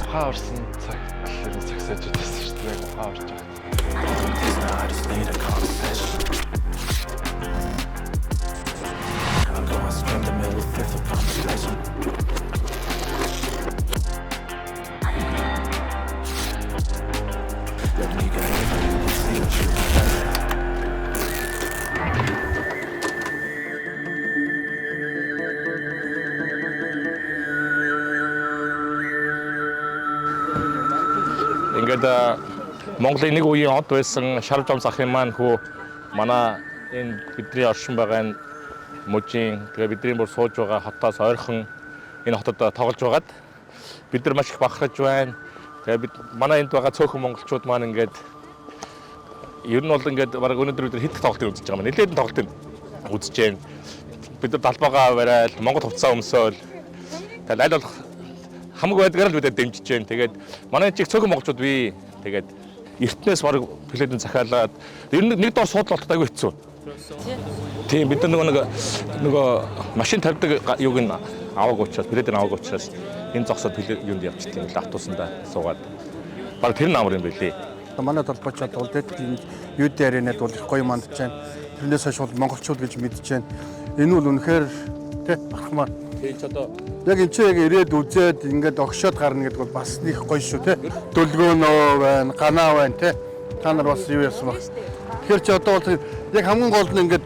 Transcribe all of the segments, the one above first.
Хаорсон цаг сажиж байсан шүү дээ. Хаорж байгаа. Ингээд Монголын нэг үеийн од байсан Шарв Жом захын маань хүү манай энэ бидний оршин байгаа энэ мужийн тэгээ бидний бүр сууж байгаа хотоос ойрхон энэ хотод тоглож байгаад бид нар маш их бахархаж байна. Тэгээ бид манай энд байгаа цөөхөн монголчууд маань ингээд ер нь бол ингээд бараг өнөөдөр бид хэд тоглолтыг үзэж байгаа юм. Нэлээд тоглолтыг үзэж байна. Бид нар далбаагаа барайл Монгол хувцас өмсөөл. Тэгээ аль болох хамаг байдгаар л бидээ дэмжиж байна. Тэгээд манай чиг цөөхөн монголчууд бий. Тэгээд эртнээс бараг пледэн захиалаад ер нь нэг дор суудлалт айгүй хэцүү. Тийм бид нар нөгөө машин тавьдаг юуг нь аваагүй учраас пледэн аваагүй учраас энэ зогсоод юунд явчихсан л автобусанда суугаад бараг тэр намар юм байлээ. Манай толгойчод бол дэдлийн юуд ярианад бол их гоё мандж байна. Тэрнээс хойш бол монголчууд гэж мэдж байна. Энэ бол үнэхээр тий ахмаа. Тийм ч одоо яг энэ ч яг ирээд үзээд ингээд огшоод гарна гэдэг бол бас их гоё шүү тий. Дөлгөөнөө байна, ганаа байна тий. Та нар бас юу яасан баг. Тэгэхээр чи одоо бол яг хамгийн гол нь ингээд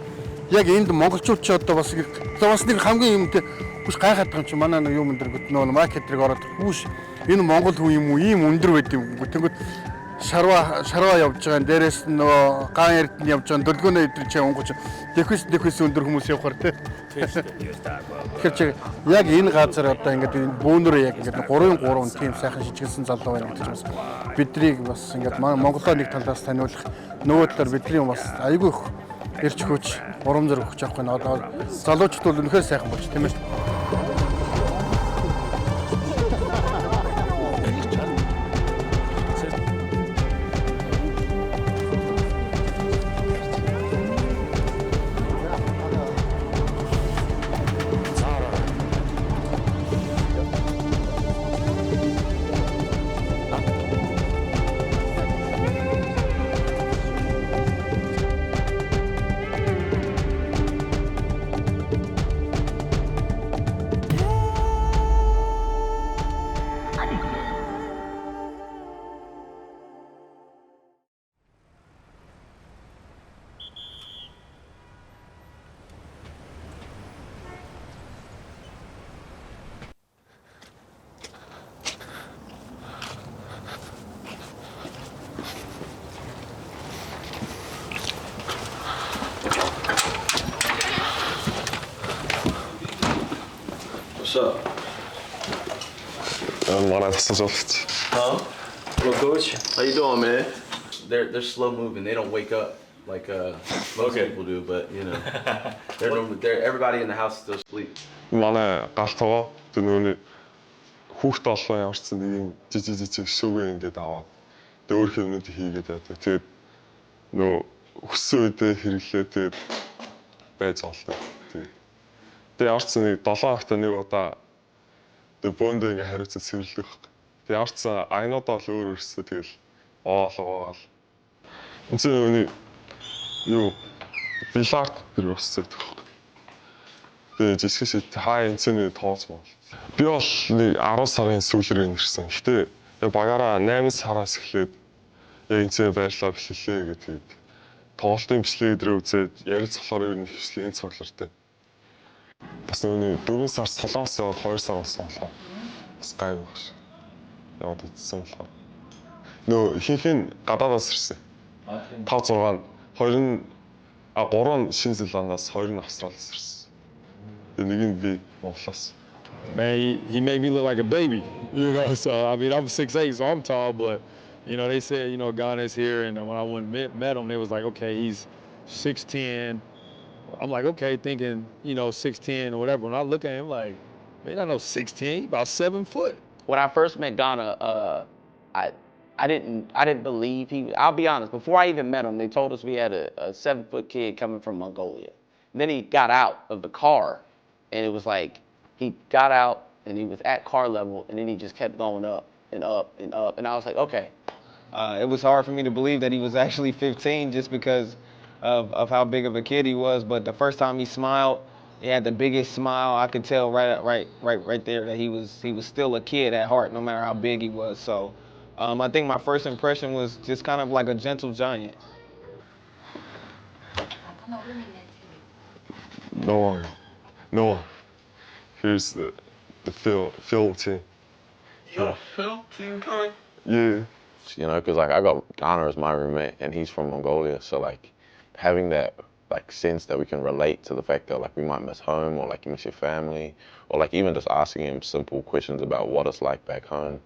яг энд монголчууд ч одоо бас нэг хамгийн юм тий хүч гайхаад байгаа юм чи манай нэг юм өндөр нөө маркетрийг ороод хүүш энэ монгол хүн юм уу ийм өндөр байд юм. Тэнгүүд шарва явж байгаа. Дээрээс нөгөө гаан ярд нь явж байгаа. Дөлгөөнөө идэрч онгоч. Дэхвэс өндөр хүмүүс явахаар тий. Тэгэхээр чи яг энэ газар одоо ингээд бөөнөр яг ингээд 3-3 тийм сайхан шижгэлсэн залуу байна гэж бас биднийг бас ингээд Монголоо нэг талаас таниулах нөгөө талаар бидний бас айгүй их ирч хүч урам зориг өгч явах нь одоо залуучууд бол үнэхээр сайхан болж тийм ээ. What's up? Huh? Hello, coach. How you doing, man? They're slow moving. They don't wake up like most people do, but you know, they're everybody in the house still asleep. манай галтгоо тэр хүүхд олоо ямарчсан нэг юм жижиг шүүгээ ингээд аваад тэр өөр юмнууд хийгээд байдаг. Тэгээд нөө өссөн үедээ хэрэглээ тэгээд байж олоо. Тэгээд ямарчсан нэг 7 хоногт нэг удаа тэр бөөндөө ингээд хариуцаад сэвэрлэх. Тэгээд ямарчсан айнуудаа л өөр өрсөө тэгэл оолгоол. Эцэг юу биллард тэр өссөн. Тэгээд жишгээс хаа энэний тооц бол. Би бол нэг 10 сарын сүүлээр ирсэн. Гэтэ багаараа 8 сараас эхлээд яг энэний байрлал бэлэлээ гэдэг. Тоглолтын бичлэг дээр үзээд ярилцахаар ер нь хвслийн цоглортой. Бас нэг 4 сар солонгос яваад 2 сар болсон болоо. Бас гай багш. Яваад идсэн болоо. Нөө ихэнх нь гадаадаас ирсэн. 5 6 2 нь 3 Шинэ Зеландаас 2 нь Австралиас ирсэн. Нэг нь би Монголоос. Man, he made me look like a baby, you know. So I mean, I'm 6'8", so I'm tall, but you know, they said, you know, Ghana's here, and when I went met him, they was like, okay, he's 6'10". I'm like, okay, thinking, you know, 6'10" or whatever. When I look at him, like, Man, I know 16, about 7 foot. When I first met Ghana, I didn't believe he. I'll be honest. Before I even met him, they told us we had a 7-foot kid coming from Mongolia. And then he got out of the car, and it was like he got out and he was at car level, and then he just kept going up and up and up. And I was like, okay. It was hard for me to believe that he was actually 15 just because of how big of a kid he was. But the first time he smiled, he had the biggest smile. I could tell right there that he was still a kid at heart, no matter how big he was. So I think my first impression was just kind of like a gentle giant. No. Here's the Phil team. Yo, Phil, team coming? Yeah. You know, because like I got Ghana as my roommate and he's from Mongolia, so like having that like sense that we can relate to the fact that like we might miss home or like you miss your family, or like even just asking him simple questions about what it's like back home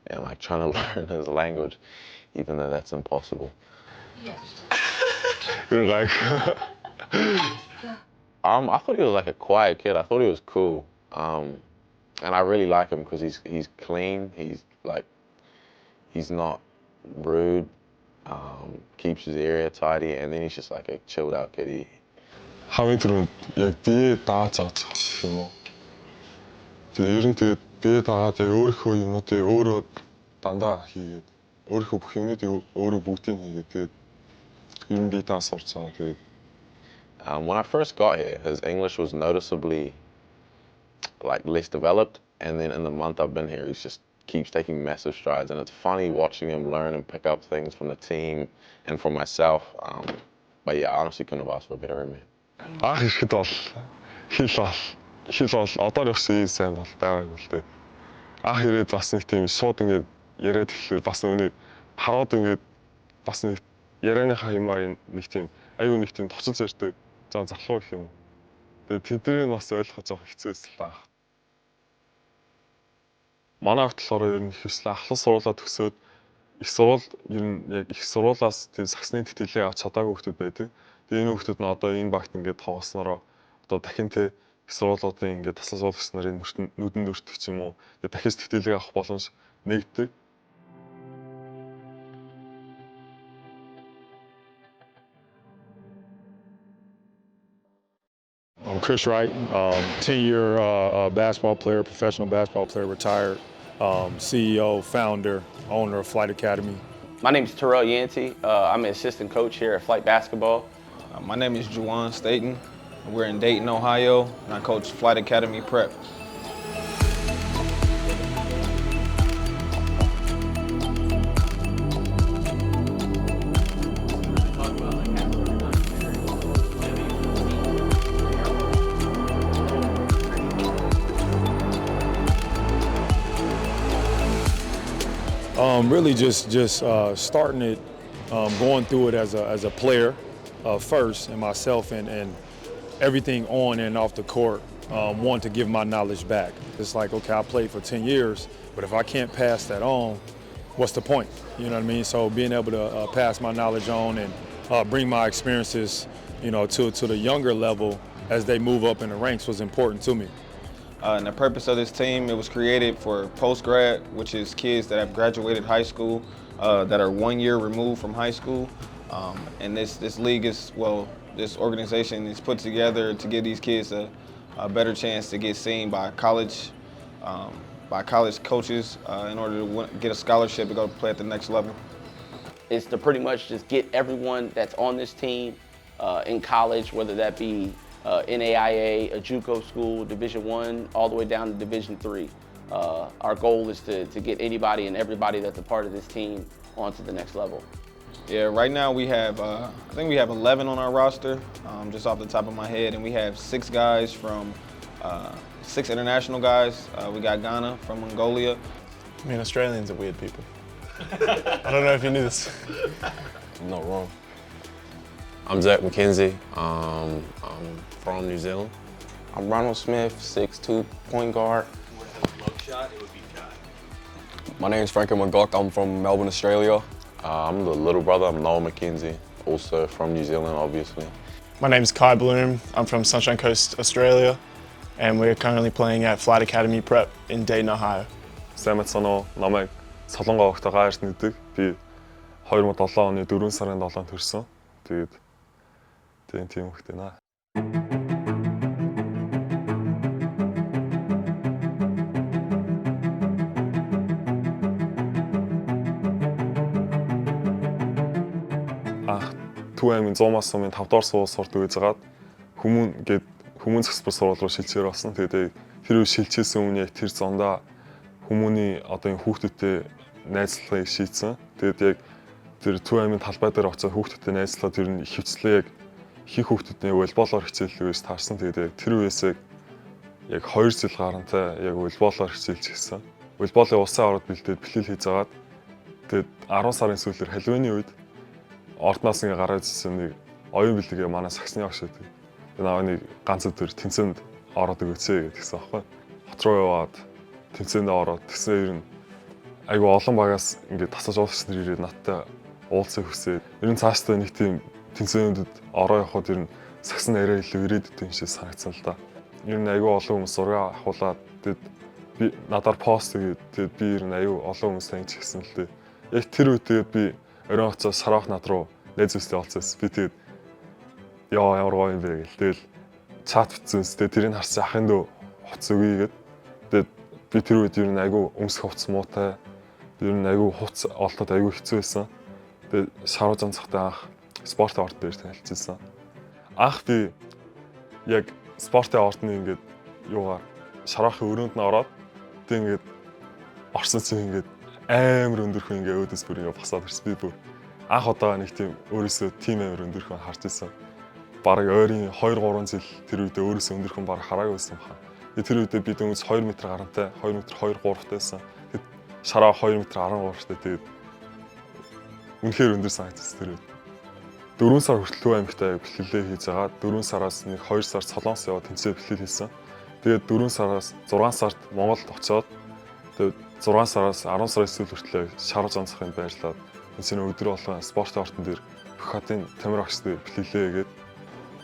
and like trying to learn his language, even though that's impossible. You're like I thought he was like a quiet kid. I thought he was cool, and I really like him because he's clean. He's not rude. Keeps his area tidy, and then he's just like a chilled out kid. хамгийн түрүүнд яг бие дааж авах гэх юм уу. Тэгээ ер нь тэгээд бие даагаад яг өөрийнхөө юмнуудыг өөрөө дандаа хийгээд өөрийнхөө бүх юмнуудыг өөрөө бүгдийг хийгээд тэгээд ер нь бие даа сурч байгаа. Тэгээд When I first got here, his English was noticeably like less developed, and then in the month I've been here, he just keeps taking massive strides, and it's funny watching him learn and pick up things from the team and from myself. But yeah, I honestly couldn't have asked for a better roommate. анх ирэхэд бол хэл бол одоо явах шиг сайн бол байгаа юм л дээ. Анх ирээд бас нэг тийм шууд ингээд яриад эхлэхээр бас үүнийг хараад ингээд бас нэг ярианыхаа юмаа нэг тийм аюу нэг тийм точил зэртэй зан залхуу гэх юм. Тэгээд тэднийг бас ойлгох жоох хэцүү байсан л байна. Манай хөтлөөр ер нь хэвслээ ахлах сургуулаа төгсөөд их сургууль ер нь яг их сургуулаас тийм сагсны тэтгэлээ авч чадаагүй хүмүүс байдаг. Тэгээ энэ хүмүүс нь одоо энэ багт ингээд тоглоснороо одоо дахин их сургуулиудын ингээд тасалж суулгах нарын нүдэнд өртөх ч юм уу. Тэгээ дахиж тэтгэлээ авах боломж нэгддэг. I'm Chris Wright, 10-year basketball player, professional basketball player, retired, CEO, founder, owner of Flight Academy. My name is Terrell Yancey. I'm an assistant coach here at Flight Basketball. My name is Juwan Staten. We're in Dayton, Ohio, and I coach Flight Academy Prep. Really just starting it, going through it as a player first, and myself and everything on and off the court, want to give my knowledge back. It's like, okay, I played for 10 years, but if I can't pass that on, what's the point? You know what I mean? So being able to pass my knowledge on and bring my experiences, you know, to the younger level as they move up in the ranks was important to me. And the purpose of this team, it was created for post-grad, which is kids that have graduated high school, that are 1 year removed from high school. And this league is, well, this organization is put together to give these kids a better chance to get seen by college coaches in order to get a scholarship to go play at the next level. It's to pretty much just get everyone that's on this team in college, whether that be NAIA, a JUCO school, Division I, all the way down to Division III. Our goal is to get anybody and everybody that's a part of this team onto the next level. Yeah, right now we have, I think we have 11 on our roster, just off the top of my head, and we have 6 guys from, 6 international guys. We got Ghana from Mongolia. I mean, Australians are weird people. I don't know if you knew this. I'm not wrong. I'm Zach McKenzie. I'm from New Zealand. I'm Ronald Smith, 6'2" point guard. My name is Franco McGock. I'm from Melbourne, Australia. I'm the little brother. I'm Noah McKenzie, also from New Zealand, obviously. My name is Kai Bloom. I'm from Sunshine Coast, Australia. and we're currently playing at Flight Academy Prep in Dayton, Ohio. Сайн мэдсэн үү? Намайг Солонгоо огт гаарч нэгдэг. Би 2007 оны 4 сарын 7-нд төрсөн. Тэгээд тийм хөхтэй наа. Төв аймгийн 100-аас сумын 5 дугаар сурдаг байжгаад хүмүүн зөвхөн сургууль руу шилжээр болсон. Тэгээд тэр үе шилжсэн өмнө яг тэр зондоо хүмүүний одоо энэ хүүхдүүдтэй найзлахыг шийдсэн. Тэгээд яг тэр төв аймгийн талбай дээр очиод хүүхдүүдтэй найзлахад тэр нь хөвцлээ яг их хүүхдүүдний волейболоор хичээллээс таарсан. Тэгээд яг тэр үеэс яг 2 жил гарантай яг волейболоор хичээлж гисэн. Волейболын улсын ороод бэлдээд бэлтгэл хийж агаад тэгээд 10 сарын сүүлээр халвины үед ордноос ингээ гараад ирсэн нэг оюун бэлтгэе манай сагсны багш байдаг. Наваа нэг ганц өдөр тэнцээнд ороод өгөөцөө гэдгийгсэн аахгүй. Хот руу яваад тэнцээнд ороод тэгсэн ер нь айгүй олон багаас ингээ тасаж уулзсан нэр ирээд надтай уулзах хүсээ. Ер нь цаашдаа нэг тийм тэнцээндүүд ороо явахад ер нь сагсан арай илүү ирээдүйд юм шиг санагдсан л да. Ер нь айгүй олон хүмүүс зураг авахуулаад тэгээд би надаар пост тэгээд би ер нь айгүй олон хүмүүс таньж гисэн л дээ. Яг тэр үед тэгээд би оройн хоцоос Сарах над руу найз үстэй олцсон. Би тэгээд ямар гоё юм бэ гэл. Тэгэл чат бичсэн. Тэгээд тэрийг харсан ахын дөө хуц өгье гэд. Тэгээд би тэр үед ер нь айгүй өмсөх хувцс муутай. Ер нь айгүй хуц олдод айгүй хэцүү байсан. Тэгээд шаруу занцахтай анх спортын орд дээр танилцсан. Анх би яг спортын ордны ингээд юугаар шарахын өрөөнд нь ороод тэгээд ингээд орсон чинь ингээд амар өндөрхөн ингээ өөдөөс бүр ингээ басаад ирсэн. Би бүр анх удаа нэг тийм өөрөөсөө тийм амар өндөрхөн харж ирсэн. Бараг ойрын 2-3 жил тэр үедээ өөрөөсөө өндөрхөн бараг хараагүй байсан баха. Тэр үедээ би дөнгөж 2 м гарантай, 2 м 2-3 тайсан. Тэгэд шараа 2 м 13 таа. Тэгээд үнэхээр өндөр санагдсан тэр үед. 4 сар хүртэл Төв аймагтаа бэлтгэлээ хийж байгаа. 4 сараас нэг 2 сар Солонгос яваад тэнцээ бэлтгэл хийсэн. Тэгээд 4 сараас 6 сард Монголд очиод тэгээд 6 сараас 10 сарын сүүл хүртэл шаруу занцахын байрлаад энэ өдөр болгон спортын ортон дээр бүх хатын тамир агчтай бэлгэлээ гээд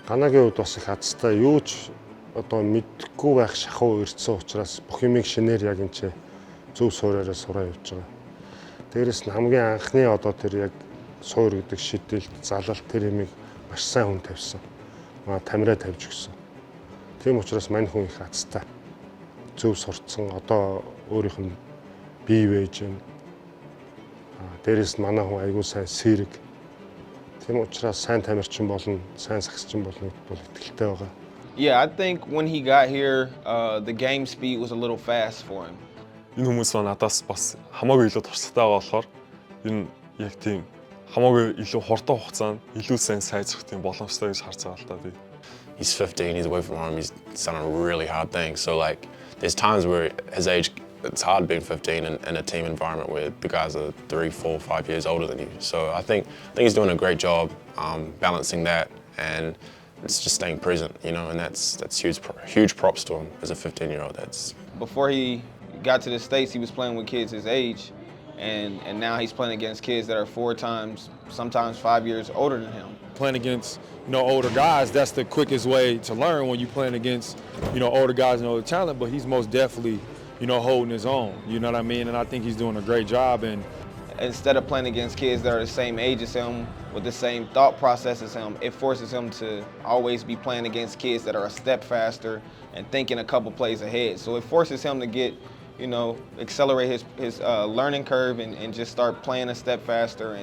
Ганагийн хувьд бас их азтай юу ч одоо мэдгүй байх шахуу ирсэн учраас бүх юмыг шинээр яг энэ зөв суураараа сураа явж байгаа. Дээрээс нь хамгийн анхны одоо тэр яг суур гэдэг шийдэлт залалт тэр юмыг маш сайн хүн тавьсан. Тамираа тавьж өгсөн. Тийм учраас мань хүн их азтай. Зөв сурцсан одоо өөрийнх нь бие вэж юм. Дээрээс нь манай хүн айгүй сайн сэрэг. Тийм учраас сайн тамирчин болно, сайн сагсчин болно гэдэгт бол итгэлтэй байгаа. Yeah, I think when he got here, the game speed was a little fast for him. Энэ хүмүүс надаас бас хамаагүй илүү туршлагатай байгаа болохоор энэ яг тийм хамаагүй илүү хурдан хугацаанд илүү сайн сайжрах тийм боломжтой гэж харж байгаа л та би. He's 15, he's away from home, he's done a really hard thing. So like, there's times where his age, it's hard being 15 in a team environment where the guys are 3, 4, 5 years older than you. So I think he's doing a great job balancing that, and it's just staying present, you know, and that's huge props to him as a 15-year-old. Before he got to the States, he was playing with kids his age, and now he's playing against kids that are 4 times, sometimes 5 years older than him. Playing against, older guys, that's the quickest way to learn when you're playing against, older guys and older talent, but he's most definitely, holding his own, you know what I mean? And I think he's doing a great job. And instead of playing against kids that are the same age as him, with the same thought process as him, it forces him to always be playing against kids that are a step faster and thinking a couple plays ahead. So it forces him to get, accelerate his learning curve and just start playing a step faster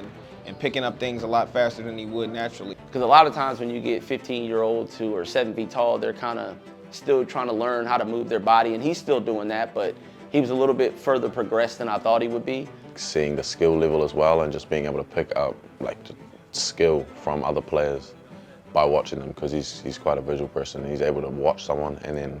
and picking up things a lot faster than he would naturally. Because a lot of times when you get 15-year-olds who are 7 feet tall, they're kind of still trying to learn how to move their body, and he's still doing that, but he was a little bit further progressed than I thought he would be. Seeing the skill level as well, and just being able to pick up like skill from other players by watching them, because he's quite a visual person. He's able to watch someone and then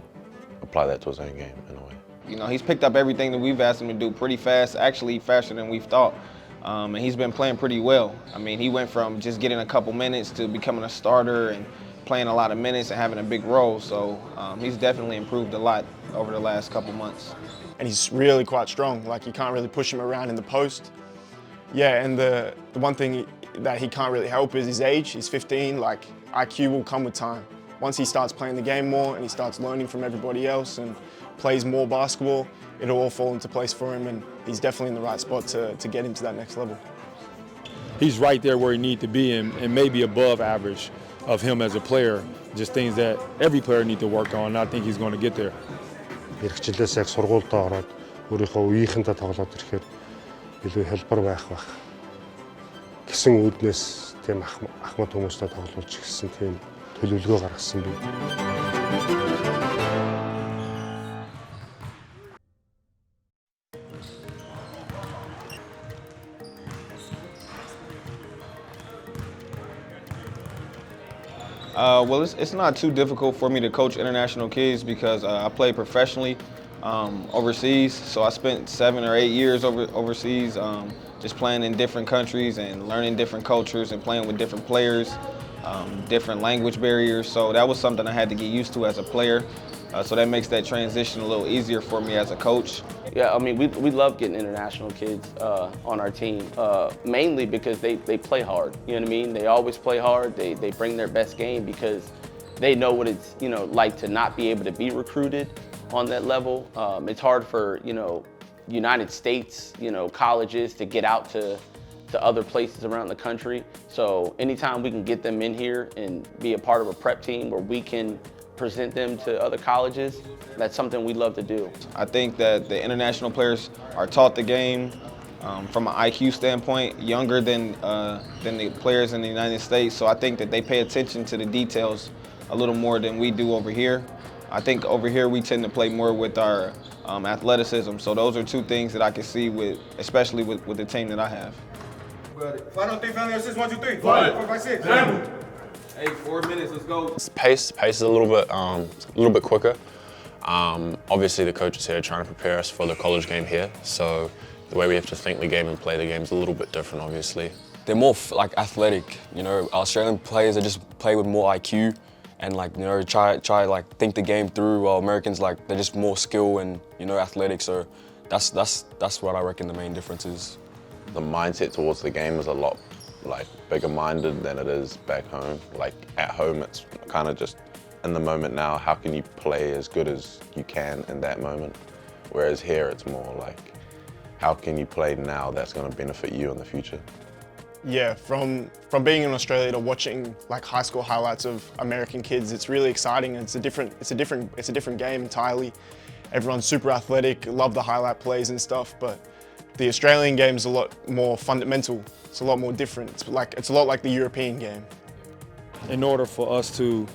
apply that to his own game in a way. He's picked up everything that we've asked him to do pretty fast, actually faster than we've thought. And he's been playing pretty well. I mean, he went from just getting a couple minutes to becoming a starter and playing a lot of minutes and having a big role. So he's definitely improved a lot over the last couple months. And he's really quite strong. Like, you can't really push him around in the post. Yeah, and the one thing that he can't really help is his age. He's 15. Like, IQ will come with time. once he starts playing the game more and he starts learning from everybody else and plays more basketball, it'll all fall into place for him, and he's definitely in the right spot to get him to that next level. He's right there where he needs to be and maybe above average of him as a player. Just things that every player needs to work on, and I think he's going to get there. Мэргэжлээс яг сургуультай ороод өөрийнхөө үеийнхэнтэй тоглоод ирэхээр илүү хэлбэр байх гэсэн үүднээс тийм ахмад хүмүүстэй тоглуулж гисэн тийм төлөвлөгөө гаргасан бий. Well, it's not too difficult for me to coach international kids because I play professionally overseas. So I spent 7 or 8 years overseas just playing in different countries and learning different cultures and playing with different players, different language barriers. So that was something I had to get used to as a player. So that makes that transition a little easier for me as a coach. Yeah, I mean, we love getting international kids on our team, mainly because they play hard. You know what I mean? They always play hard. They bring their best game because they know what it's like to not be able to be recruited on that level. It's hard for United States colleges to get out to other places around the country. So anytime we can get them in here and be a part of a prep team where we can present them to other colleges, that's something we love to do. I think that the international players are taught the game from an IQ standpoint younger than the players in the United States. So I think that they pay attention to the details a little more than we do over here. I think over here we tend to play more with our athleticism. So those are two things that I can see especially with the team that I have. Final thing, family, 6, 1, 2, 3. 4, 5, 6. Hey, 4 minutes, let's go. Pace is a little bit quicker. Obviously the coaches here are trying to prepare us for the college game here, so the way we have to think the game and play the game is a little bit different, obviously. They're more like athletic, Australian players, they just play with more IQ and try like think the game through, while Americans they're just more skill and athletic, so that's what I reckon the main difference is. The mindset towards the game is a lot bigger minded than it is back home. Like at home it's kind of just in the moment now, how can you play as good as you can in that moment? Whereas here it's more like, how can you play now that's going to benefit you in the future? Yeah, from being in Australia to watching high school highlights of American kids, it's really exciting. It's a different game entirely. Everyone's super athletic, love the highlight plays and stuff, but the Australian game is a lot more fundamental. It's a lot more different. It's a lot like the European game. In order for us to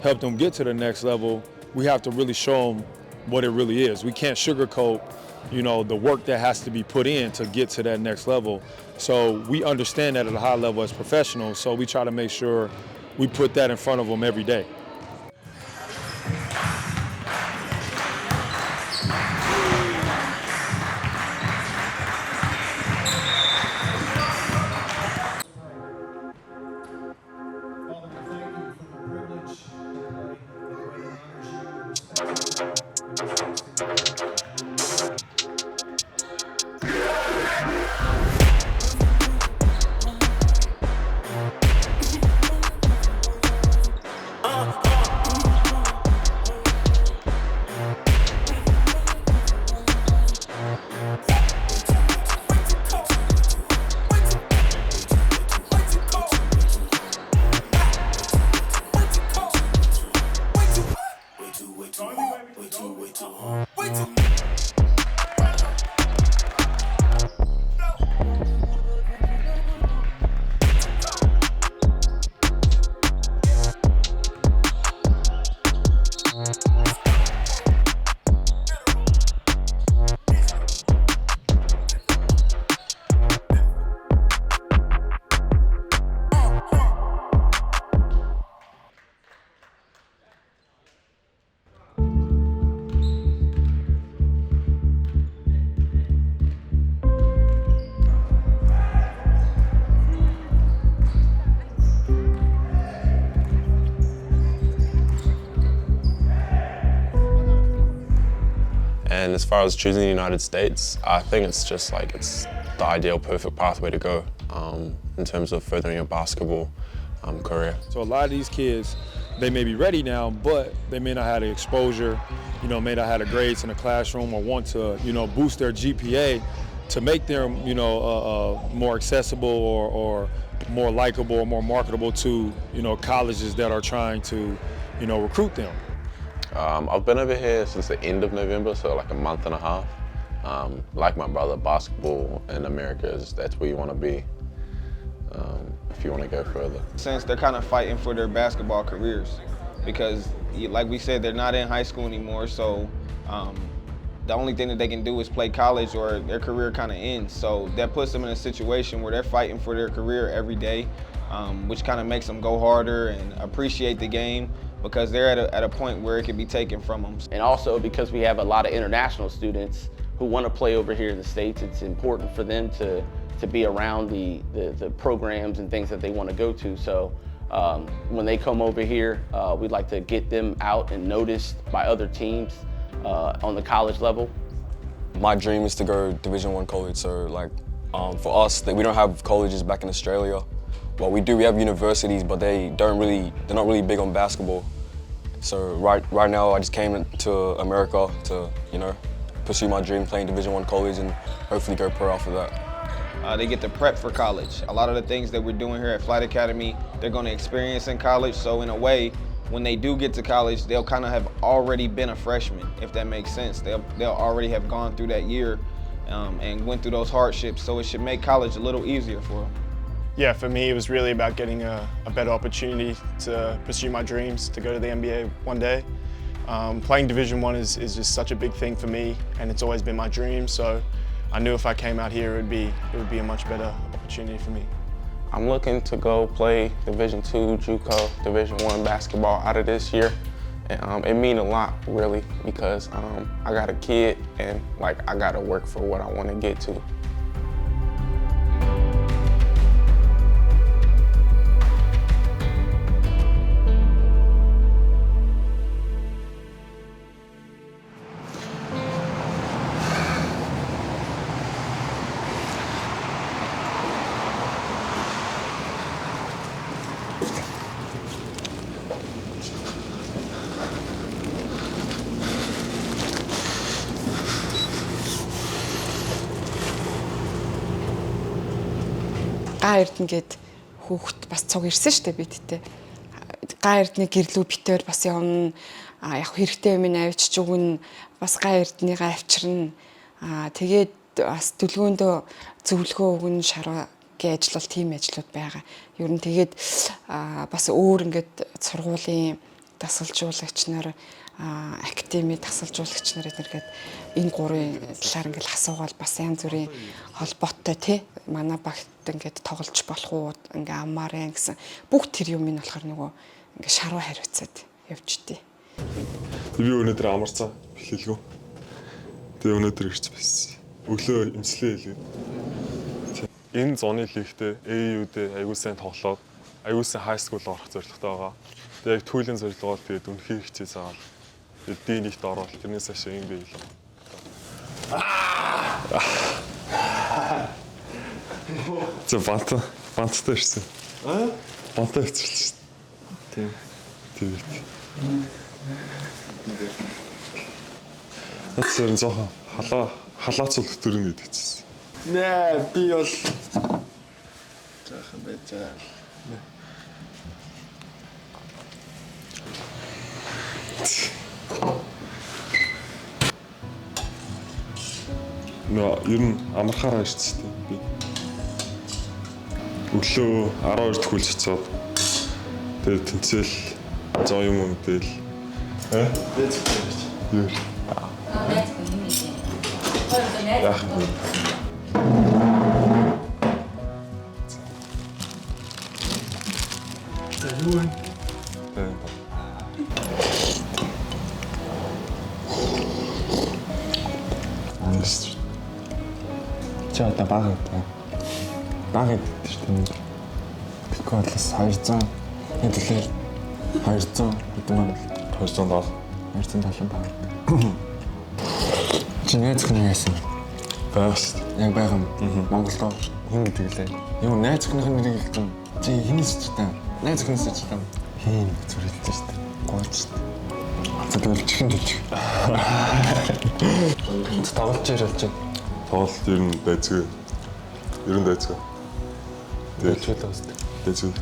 help them get to the next level, we have to really show them what it really is. We can't sugarcoat, the work that has to be put in to get to that next level. So we understand that at a high level as professionals, so we try to make sure we put that in front of them every day. And as far as choosing the United States, I think it's just it's the ideal, perfect pathway to go in terms of furthering your basketball career. So a lot of these kids they may be ready now, but they may not have the exposure, you know, may not have the grades in the classroom or want to, you know, boost their GPA to make them, you know, more accessible or more likable or more marketable to, you know, colleges that are trying to, you know, recruit them. I've been over here since the end of November, so like a month and a half. Like my brother, basketball in America that's where you want to be if you want to go further. Since they're kind of fighting for their basketball careers, because like we said, they're not in high school anymore, so the only thing that they can do is play college or their career kind of ends. So that puts them in a situation where they're fighting for their career every day, which kind of makes them go harder and appreciate the game, because they're at a point where it can be taken from them. And also because we have a lot of international students who want to play over here in the States, it's important for them to be around the programs and things that they want to go to. So when they come over here, we'd like to get them out and noticed by other teams on the college level. My dream is to go Division I college. So like for us, we don't have colleges back in Australia. Well, we do. We have universities, but they're not really big on basketball. So right now, I just came to America to, you know, pursue my dream, playing Division I college, and hopefully go pro after that. They get to prep for college. A lot of the things that we're doing here at Flight Academy, they're going to experience in college. So in a way, when they do get to college, they'll kind of have already been a freshman, if that makes sense. They'll already have gone through that year and went through those hardships. So it should make college a little easier for them. Yeah, for me, it was really about getting a better opportunity to pursue my dreams, to go to the NBA one day. Playing Division I is just such a big thing for me, and it's always been my dream. So I knew if I came out here, it would be a much better opportunity for me. I'm looking to go play Division II JUCO, Division I basketball out of this year. And it means a lot, really, because I got a kid and like I got to work for what I want to get to. Га Эрдэнэ гээд хүүхэд бас цуг ирсэн шүү дээ бидтэй. Га Эрдэнэ гэрлүү битээр бас явна. Яг хэрэгтэй юм авчиж өгнө. Бас Га Эрдэнийгээ авчирна. Тэгээд бас төлгөөндөө зөвлөгөө өгнө, шараа гээ ажил бол тийм ажлууд байгаа. Ер нь тэгээд бас өөр ингээд сургуулийн дасгалжуулагч нар, академи дасгалжуулагч нар эднэргээд энэ гурийн талаар ингээд асуугаал бас янз бүрийн холбоотой тий манай багт ингээд тоглож болох уу ингээ амаарэ гэсэн бүх тэр юм ин болохоор нөгөө ингээ шаруу хариуцаад явждээ. Би өнөөдөр амарцсан хэлэлгүй. Тэгээ өнөөдөр ирч байсан. Өглөө имслээ хэлээ. Энэ зоны лигтээ AU-д аягүй сайн тоглоод аягүй сайн high school орох зорилготой байгаа. Тэгээ яг түүлийн зорилгоо тэгээд үнхээр хичээ заагаад D1-т ороод тэрнээс хойш юм би хэлээ. Зэ банттай ирсэн. Банттай ирсэн. Тийм. Тийм. Тэсэр зохо халаацуул төрнө гэдэгсэн. Нэ би бол жаахан байцаа. Ер нь амархаараа ирсэн би. Өглөө 12-д хүлж цаад. Тэгээд тэнцэл 100 юм мэдэл. Дээд гэж. Юу. Яах вэ? Юу вэ? За одоо баг гэдэг шүү дээ. Тэгэхгүй болоос 200 хэдүүлээ 200 гэдэг маань 270 270 баг. Чи найз охин яасан? Байгаа шүү дээ. Яг байгаа юм. Монголдо хин гэдэг лээ. Юу найз охиных нэрийг хэлсэн. Чи хинээс ч та. Найз охинээс ч та. Тийм зүрэлдэж шүү дээ. Гооч шүү дээ. Хацад үлчихэн жижиг. Тоглож ирэлж байна. Тоглолт ер нь дайцгүй. Ер нь дайцгүй. Дайцгүй л үстэй. Дайцгүй.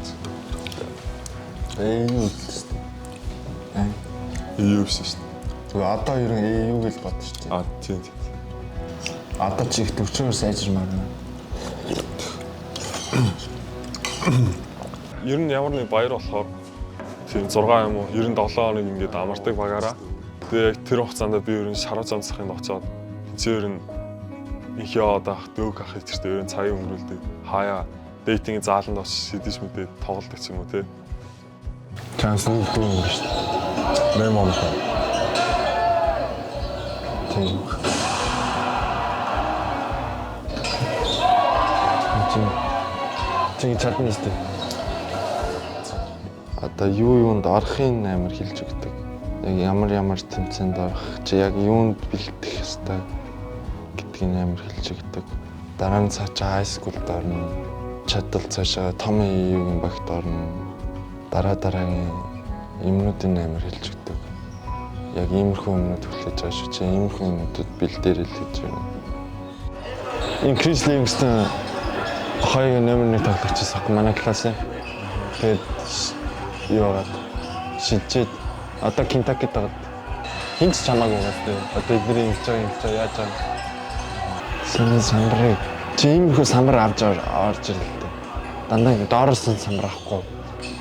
Юу л шүү дээ. Юу шүү дээ. Тэгээ одоо ер нь юу гэж бодож шүү дээ. Тийм. Одоо чи их төвчмөр сайжирмаар байна. Ер нь ямар нэг баяр болохоор тийм 6 юм уу 97 хоног ингээд амардаг багаараа. Тэгээ яг тэр хугацаанд би ер нь шаруу замсахын очоод тэр нь их яваад ах дөг ах ихтэй ер нь цагийг өнгөрүүлдэг. Хаяа дейтинг зааланд очиж шидэж мэдээ тоглолдог ч юм уу те. Чанс нь дүү юм шүү дээ. Мемон. Тийм. Чи чадна шүү дээ. Одоо юунд орохын амар хэлж өгдөг. Яг ямар тэмцээнд орох чи яг юунд бэлдэх ёстой гэдгийг амар хэлж өгдөг. Дараа нь цаашаа high school-д орно. Чадвал цаашаа том юугийн багт орно. Дараагийн юмнуудын амар хэлж өгдөг. Яг иймэрхүү юмнууд хүлээж байгаа шүү. Чи иймэрхүү юмнуудад бэлдээрэл гэж байна. Chris Livingston хоёр номер 1 тоглогч байгаа манай классын. Тэгээд яагаад шийдчихэд одоо Kentucky тагд хинч чамаагүй байна. Одоо эдний ингэж яаж байгаа. Самбарыг чи иймэрхүү самбар авч орж ирэл л дээ. Дандаа доороос нь самбар авахгүй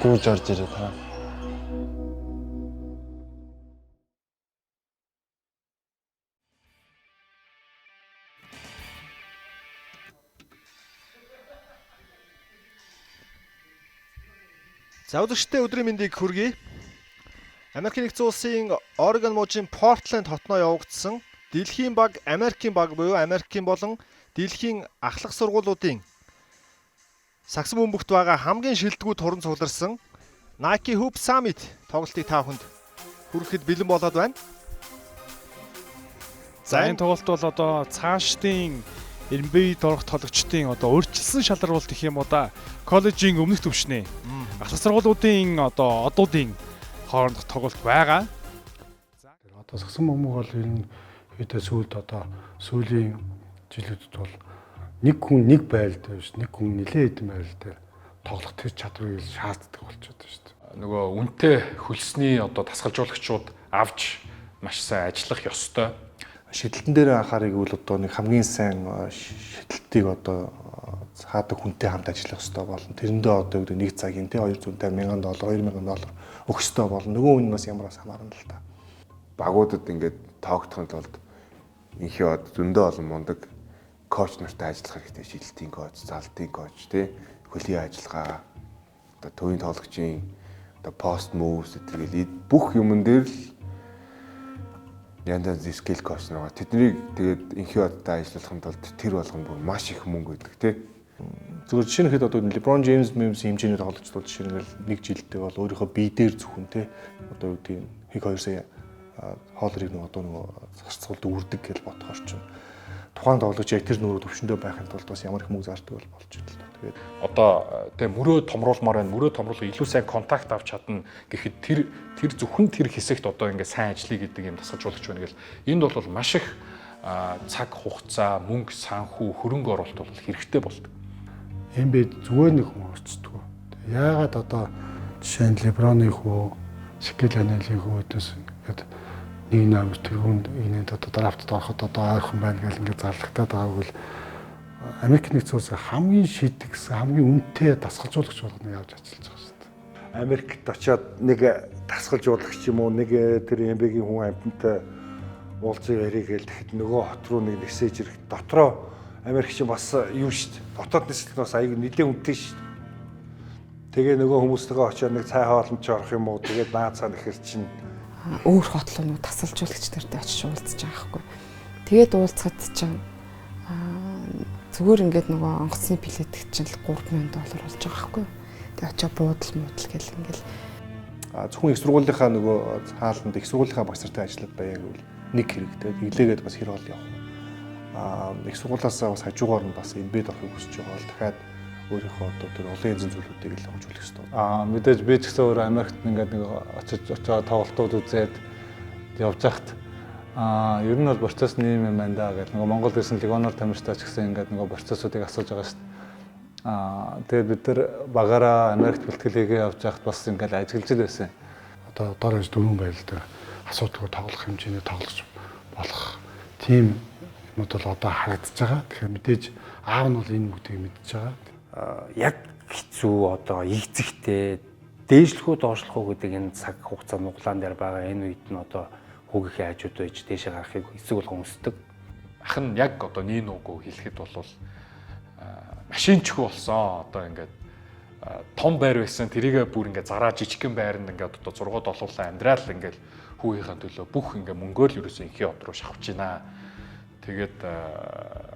гүйж орж ирээ та. За үзэгчдээ өдрийн мэндийг хүргэе. Америкийн нэгдсэн улсын Орегон мужийн Портленд хотноо явагдсан дэлхийн баг, Америкийн баг буюу Америкийн болон дэлхийн ахлах сургуулиудын сагсан бөмбөгт байгаа хамгийн шилдэгүүд туран цугларсан Nike Hoop Summit тоглолтыг та бүхэнд хүрэхэд бэлэн болоод байна. За энэ тоглолт бол одоо цаашдын NBA дорох тоглогчдын одоо өөрчилсөн шалралт гэх юм уу да. Коллежийн өмнөх төвшний ахлах сургуулиудын одоо одуудын хоорондох тоглолт байгаа. Одоо сагсан бөмбөг бол ер нь хэд сүүлд одоо сүүлийн жилүүдэд бол нэг хүн нэг байлдаа биш, нэг хүн нэлээд хэдэн байлдаа тоглох тэр чадварыг шаарддаг болчиход байна шүү дээ. Нөгөө үнэтэй хөлсний одоо дасгалжуулагчид авч маш сайн ажиллах ёстой. Шидэлтэн дээр анхаарыг бол одоо нэг хамгийн сайн шидэлтийг одоо хаадаг хүнтэй хамт ажиллах хэрэгтэй болно. Тэрэндээ одоо гэдэг нэг цагийн тэ $200,000, $2,000 өгөх хэрэгтэй болно. Нөгөө хүн бас ямараас хамаарна л та. Багуудад ингээд тоогдохын тулд инхээ од зөндөө олон мундаг коуч нартай ажиллах хэрэгтэй. Шидэлтийн коуч, залтын коуч тий хөлийн ажиллагаа одоо төвийн тоглогчийн одоо пост moves гэдэг бүх юмн дээр л янз янз скил коуч байгаа. Тэднийг тэгээд инхээ одтой ажиллахын тулд тэр болгоно бүр маш их мөнгө өгдөг тий. Зүгээр жишээ нь хэд одоо LeBron James хэмжээний тоглогчд бол жишээ нь нэг жилдээ бол өөрийнхөө бие дээр зөвхөн тий одоо юу гэдэг нь 2 сая $2 нэг одоо нөгөө зарцуулд үрдэг гэж бодохоор ч тухайн тоглогч яг тэр нөрөө төвшөндөө байхын тулд бас ямар их мөнгө зардаг бол болж байна л да. Тэгээд одоо тэг мөрөө томруулмаар байна. Мөрөө томруулах илүү сайн контакт авч чадна гэхэд тэр зөвхөн тэр хэсэгт одоо ингээд сайн ажиллая гэдэг юм тасгалжуулагч байна гэл. Энд бол маш их цаг хугацаа, мөнгө, санхүү, хөрөнгө оруулалт бол хэрэгтэй болдог. NBA зүгээр нэг хүн орцдог. Яагаад одоо жишээ нь LeBron-ы хүү, Shaquille O'Neal-ийн хүү өдөөс ингээд нэг намж тэр хүнд энэ одоо драфтд ороход одоо ойрхон байна гэл ингээд зарлагтаад байгааг бол Америк нэгдсэн улсын хамгийн шийдэг, хамгийн үнэтэй дасгалжуулагч болгоно явж ажиллаж байгаа шүү дээ. Америкт очиод нэг дасгалжуулагч юм уу нэг тэр NBA-гийн хүн амьтантай уулзыг ярих гээл тэгэхэд нөгөө хот руу нэг мессеж ирэх дотроо Америк чинь бас юу шүү дээ. Дотоод нийслэл бас аяг нэлээд үнэтэй шүү дээ. Тэгээ нөгөө хүмүүстэйгээ очиод нэг цай хоолнд орох юм уу тэгээд наацаа нэхэр чинь өөр хотлоонууд тасалжуулагч нартай очиж уулзаж байгаа хгүй. Тэгээд уулзахад чинь зүгээр ингээд нөгөө онгоцны билет чинь $3,000 болж байгаа хгүй. Тэгээд очиж буудал муудал гэл ингээл зөвхөн их сургуулийнхаа нөгөө хаалтанд их сургуулийнхаа багш нартай ажиллаад байгааг бол нэг хэрэгтэй. Иглээгээд бас хэр бол явах. Их сургуулиасаа бас хажуугаар нь бас NBA орохыг хүсэж байгаа бол дахиад өөрийнхөө одоо тэр олон янзын зүйлүүдийг л хөгжүүлэх хэрэгтэй. Мэдээж би ч гэсэн өөрөө Америкт ингээд нэг очиж тоглолтууд үзээд явж байхад ер нь бол процесс нэм юм байна да гэх нэг Монгол дэсэн Легоноор тамирчтай ч гэсэн ингээд нэг процессуудыг асууж байгаа шүү дээ. Тэгээд бид нар багаараа Америкт бэлтгэлээгээ явж байхад бас ингээд ажиглаж байсан. Одоо дөрөж дөрвөн байлтай асуудалгүй тоглох хэмжээний тоглож болох тим юмуд бол одоо харагдаж байгаа. Тэгэхээр мэдээж аав нь бол энэ бүгдийг мэдж байгаа. Яг хэцүү одоо ийцэгтэй дээшлэхүү доошлох гэдэг энэ цаг хугацаа нуглаан дээр байгаа энэ үед нь одоо хүүгийнхээ хажууд байж дээшээ гарахыг эсэг болгон хүсдэг. Ах нь яг одоо нин үгүй хэлэхэд бол машинчгүй болсон. Одоо ингээд том байр байсан. Тэрийгээ бүр ингээд зараа жижигхэн байранд ингээд одоо 6-7 улаан амьдрал ингээд хүүгийнхээ төлөө бүх ингээд мөнгөөл ерөөсөө инхий од руу шавж байна. Тэгээд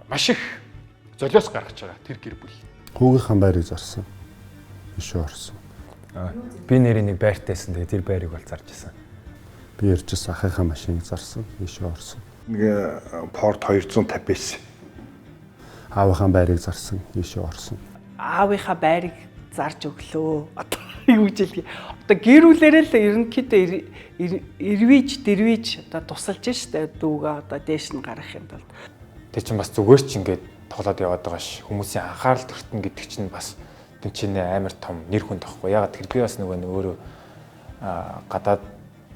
маш их золиос гаргаж байгаа тэр гэр бүл. Хүүгийнхээ байрыг зарсан. Ишүү орсон. Би нэрийн нэг байртайсан. Тэгээд тэр байрыг бол зарж исэн. Би ярьжсэн ахыхаа машиныг зарсан. Ишүү орсон. Нэг Ford 250 байсан. Аавынхаа байрыг зарсан. Ишүү орсон. Аавынхаа байрыг зарж өглөө. Одоо юу гэж хэлье. Одоо гэрүүлээрээ л ерөнхийдөө дэрвиж одоо тусалж штэ дүүгээ одоо дээш нь гарах юм бол. Тэр чинь бас зүгээр ч ингээд тоглоод яваад байгаа ш. Хүмүүсийн анхаарал төртөн гэдэг чинь бас тэнцэнэ амар том нэр хүнд тахгүй. Ягаад тэр би бас нөгөө өөрөө гадаад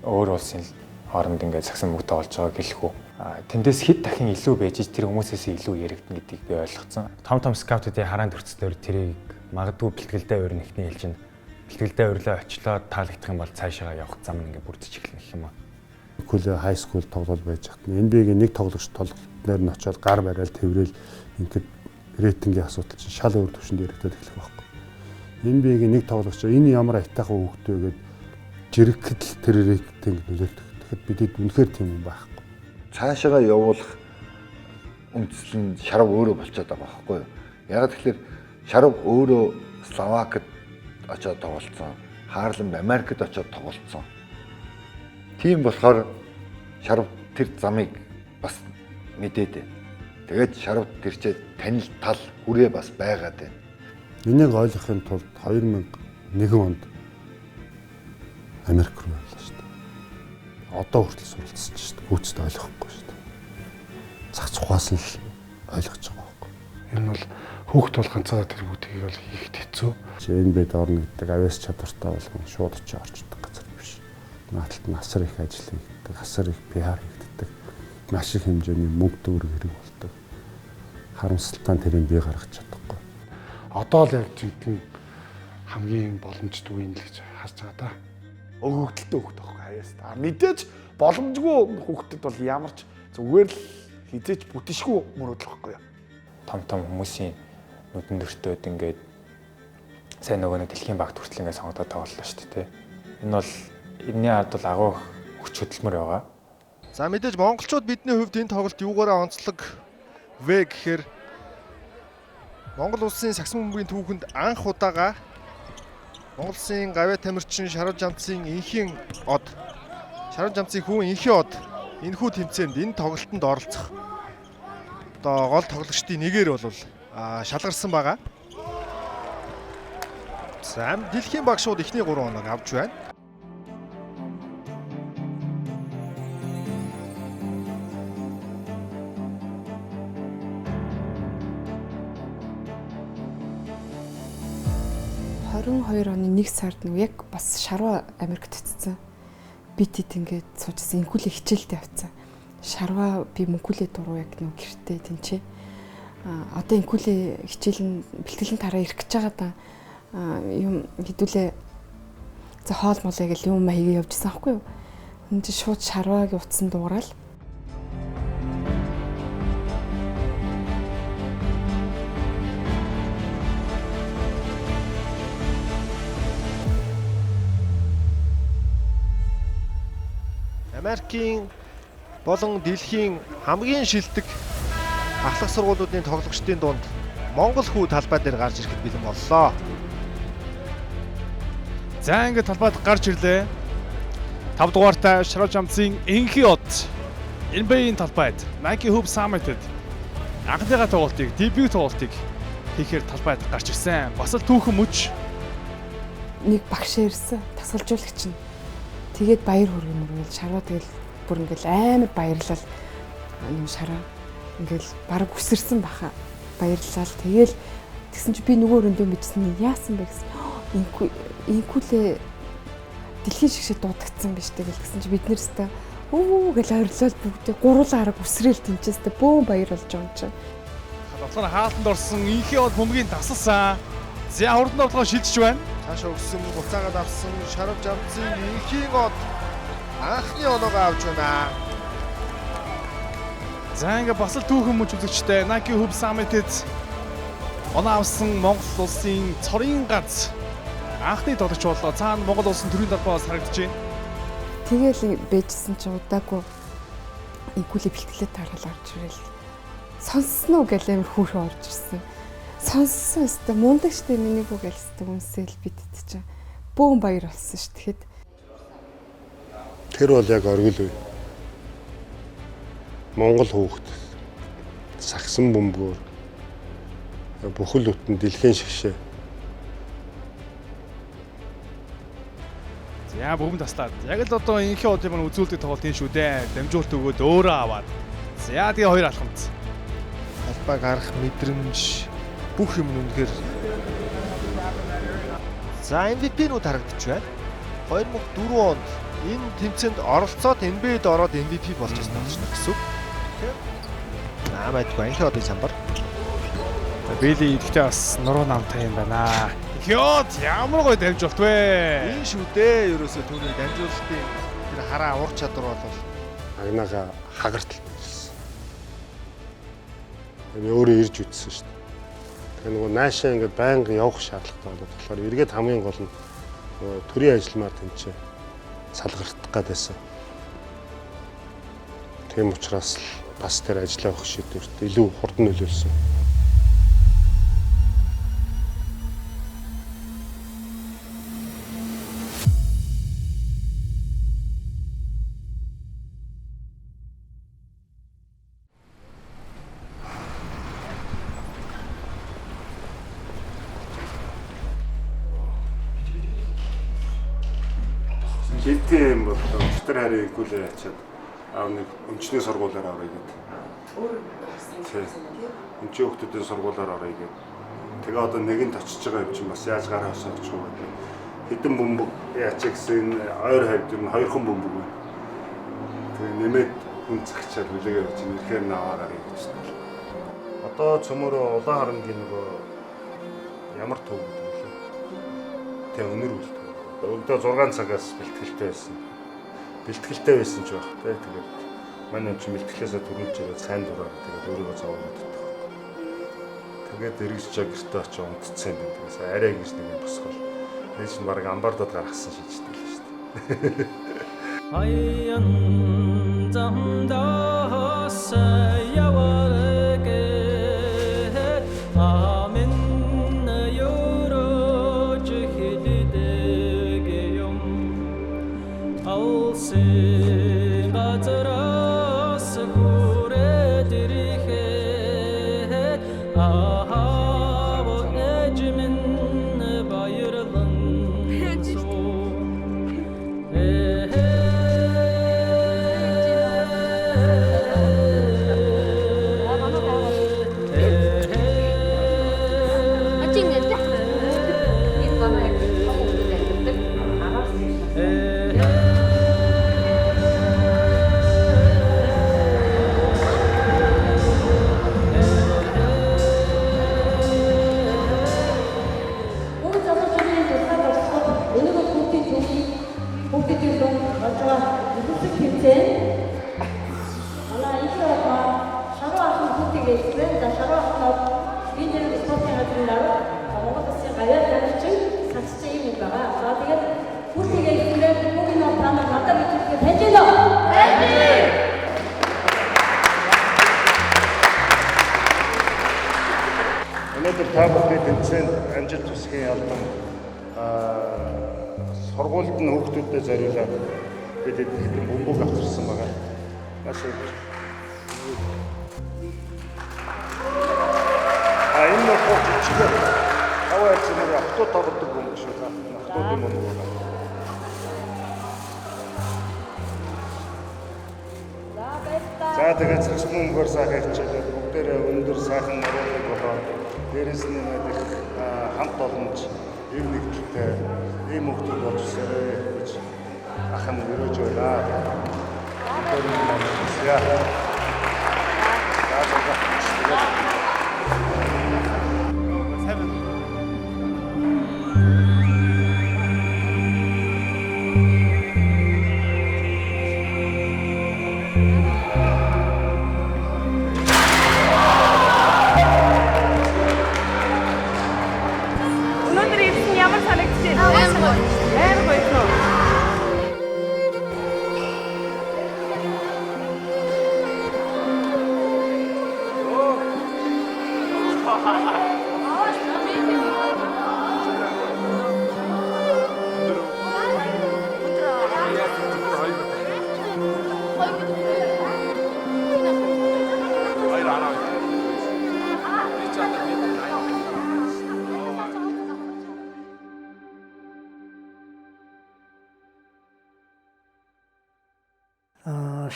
өөр улсын хооронд ингээд сагсан мөнгөтэй болж байгаа гэлэхүү. Тэндээс хэд дахин илүү байж тэр хүмүүсээс илүү яригдана гэдгийг би ойлгоцсон. Том скаутуудын хараанд төрцлөөр тэрийг магадгүй бэлтгэлдээ өөр нэгний хэлж байна. Бэлтгэлдээ өөрлөө очлоо таалагдах юм бол цаашаа явах зам ингээд бүрдэж эхэлнэ гэх юм аа. Куле хай скул тоглол байж хат. NBA-гийн нэг тоглогч тоглолтноор нь очиод гар барайл тэврээл ингээд рейтингийн асуудал чинь шал өөр төвшөнд яригдаад эхлэх байхгүй. NBA-гийн нэг тоглогч энэ ямар айтайхан хөвгтэй гээд жиргэхэд л тэр рейтинг нөлөөлдөг. Тэгэхэд бидэд үнэхээр тийм юм байхгүй. Цаашаа явуулах үндэслэл нь Шарав өөрөө болчиход байгаа байхгүй юу? Яг тэгэхээр Шарав өөрөө Словакид очиод тоглолцсон. Хаарланд Америкт очиод тоглолцсон. Тийм болохоор Шарав тэр замыг бас мэдээд байна. Тэгээд Шарав тэрчээ танил тал хүрээ бас байгаад байна. Энийг ойлгохын тулд 2001 онд Америк руу явлаа шүү дээ. Одоо хүртэл суралцсан шүү дээ. Хүүцэд ойлгохгүй шүү дээ. Зах цухаас нь л ойлгож байгаа байхгүй. Энэ бол хүүхд бол ганцаараа тэр бүдгийг бол хийхэд хэцүү. NBA-д орно гэдэг авиас чадвартай болгон шууд очиж орчдөг газар биш. Нааталт нь асар их ажил хийгддэг, асар их PR хийгддэг. Маш их хэмжээний мөнгө төгрөг хэрэг болдог. Харамсалтай нь тэрийг бий гаргаж чадахгүй. Одоо л яг жинхэнэ хамгийн боломжтой үе л гэж харж байгаа да. Өгөгдөлтөө хөхт байхгүй хаяас. Мэдээж боломжгүй хөхтөд бол ямар ч зүгээр л хизээч бүтэншгүй мөрөдлөх байхгүй юу. Том хүмүүсийн нүдэн дөртөөд ингээд сайн нөгөө нэг дэлхийн багт хүртэл ингээд сонгогдоод тоглолоо шүү дээ. Энэ бол энэний ард бол агуу хүч хөдөлмөр байгаа. За мэдээж монголчууд бидний хувьд энэ тоглолт юугаараа онцлог вэ гэхээр Монгол улсын сагсан бөмбөгийн түүхэнд анх удаага Монгол улсын гавьяа тамирчин Шарав Жамцын инхийн од Шарав Жамцын хүн инхийн од энэхүү тэмцээнд энэ тоглолтод оролцох одоо гол тоглогчдын нэгээр бол шалгарсан байгаа. За дэлхийн багшууд эхний 3 хоног авч байна. оны 1 сард яг бас Шарва Америкт очсон. Би тэд ингээд суужсэн инхүүлээ хичээлдээ явцсан. Шарва би мөнхүүлээ дуруу яг нэг гэртээ тэнчээ. Одоо инхүүлээ хичээл нь бэлтгэлийн тараа ирэх гэж байгаа да. Юм хэдүүлээ за хоол молоо гэл юм хийгээ явжсан аахгүй юу. Энд чинь шууд Шарвагийн утсан дуурал. Америкийн болон дэлхийн хамгийн шилдэг ахлах сургуулиудын тоглогчдын дунд Монгол хүү талбай дээр гарч ирэхэд бэлэн боллоо. За ингээд талбайд гарч ирлээ. 5 дугаартай Шарав Жамцын энхий од NBA-ийн талбайд Nike Hoop Summit-д анхныхаа тоглолтыг, дебют тоглолтыг хийхээр талбайд гарч ирсэн. Бас л түүхэн мөч Нэг багш ирсэн тасгалжуулагч нь. Тэгээд баяр хүргэмэрвэл шараа тэгэл бүр ингээл амар баярлал юм шараа ингээл бараг үсэрсэн баха. Баярлал. Тэгэл тэгсэн чи би нөгөө өрөндөө мэдсэн яасан бэ гэсэн. Инкүлээ дэлхийн шигшээ дуудагдсан биз дээ гэсэн чи бид нэрстэй өө гэл ойрлол бүгдээ гуруулаа арга үсрээл тэнчээстэй бөөн баяр болж байгаа юм чинь. Болохоор хаалтанд орсон инхээ бол бөмбөгийн тасалсан. За хурдан тоглоо шилжиж байна. Цаашаа өгсөн буцаагаад авсан Шарав Жамцын инхийн од анхны оноогоо авч байна. За ингээ бас л түүхэн мөч үзэгчтэй Nike Hub Summit-д оноо авсан Монгол улсын цорын гац анхны тоглогч боллоо. Цаана Монгол улсын төрийн талбайгаас харагдаж байна. Тэгэл бэжсэн чи удаагүй инкүлээ бэлтгэлээ тараал орж ирэл. Сонссноо гэл амар хүүхэн орж ирсэн. Сонссон өстө мундаг штэ миний хүү гэлсдэг үнсэл бидэд чинь бөөн баяр болсон ш. Тэгэхэд тэр бол яг оргил үе. Монгол хүүхэд сагсан бөмбөгөөр бүхэл бүтэн дэлхийн шигшээ. За бүгд таслаад. Яг л одоо инхээ удаа маань үзүүлдэг тоглолт юм шүү дээ. Дамжуулт өгөөд өөрөө аваад. За тэгээ хоёр алхамт. Талбай гарах мэдрэмж бүх юм үнэхээр. За MVP-нүүд харагдаж байна. 2004 онд энэ тэмцээнд оролцоод NBA-д ороод MVP болж байсан гэсэн үг. Мэдгүй энэ одоо самбар. Били идэхтэй бас нуруу намтай юм байна. Хёот ямар гоё дамжуулт вэ? Энэ шүү дээ. Ерөөсөө түүний дамжуулалтын тэр хараа ур чадвар бол агнаага хагартал байсан. Энэ өөрөө ирж үтсэн шүү дээ. Тэгээ нөгөө наашаа ингээд байнга явах шаардлагатай болоод болохоор эргээд хамгийн гол нь нөгөө төрийн ажилмаар тэнцээ салгартах гэдээсэн. Тийм учраас л бас тэр ажиллаа авах шийдвэрт илүү хурдан нөлөөлсөн. Жилтээ юм бол өчтөр харин игүүлээ ячаад аав нэг өмчний сургуулиар орё гэдэг. Өмчийн хүүхдүүдийн сургуулиар орё гэдэг. Тэгээ одоо нэгэнд очиж байгаа юм чинь бас яаж гараа хасаа очих вэ гэдэг. Хэдэн бөмбөг яачих гэсэн ойр хавьд юм 2 хон бөмбөг байна. Тэгээ нэмээд хүн цагчаар хүлээгээ авч ирэхээр наваа гарыг гэж байна. Одоо цөмөрөө улаан харангийн нөгөө ямар төв гэдэг вэ? Тэгээ өнөр үлдээ. Өглөө 6 цагаас бэлтгэлтэй байсан. Бэлтгэлтэй байсан ч байх тий. Тэгээд манай хүн бэлтгэлээсээ төрүүлж ирээд сайн дураар тэгээд өөрийгөө зовоод идэх. Тэгээд эргэж гэртээ очиж унтцсан юм. Тэгээс арай гэж нэг юм босгол. Тэгээд чинь баг амбардад гаргасан шийдчихсэн л шүү дээ. Хаян замдаас яваагээ амин ёрож хилдэг юм алсын газраас хүрээд ирэхэд ахав эжмэн баярлан өнөөдөр та бүхний тэмцээнд амжилт хүсгийн албан сургуульд нь хүүхдүүдэд зориулаад бид хэдэн бөмбөг авчирсан байгаа. Маш их Энэ бол жижиг аваа хэлсээр автоо тоглодог юм шиг байна. Автоо юм уу? За тэгээд цэцэн мөнгөөр сайхан хичээлээд бүгдээрээ өндөр сайхан оруулах болоод дээрэс нь нэг хамт боломж ив нэгдэлтэй ийм хөвгүүд болж ирсээрээ гэж ахын өрөөж байна. Тэр нь яа.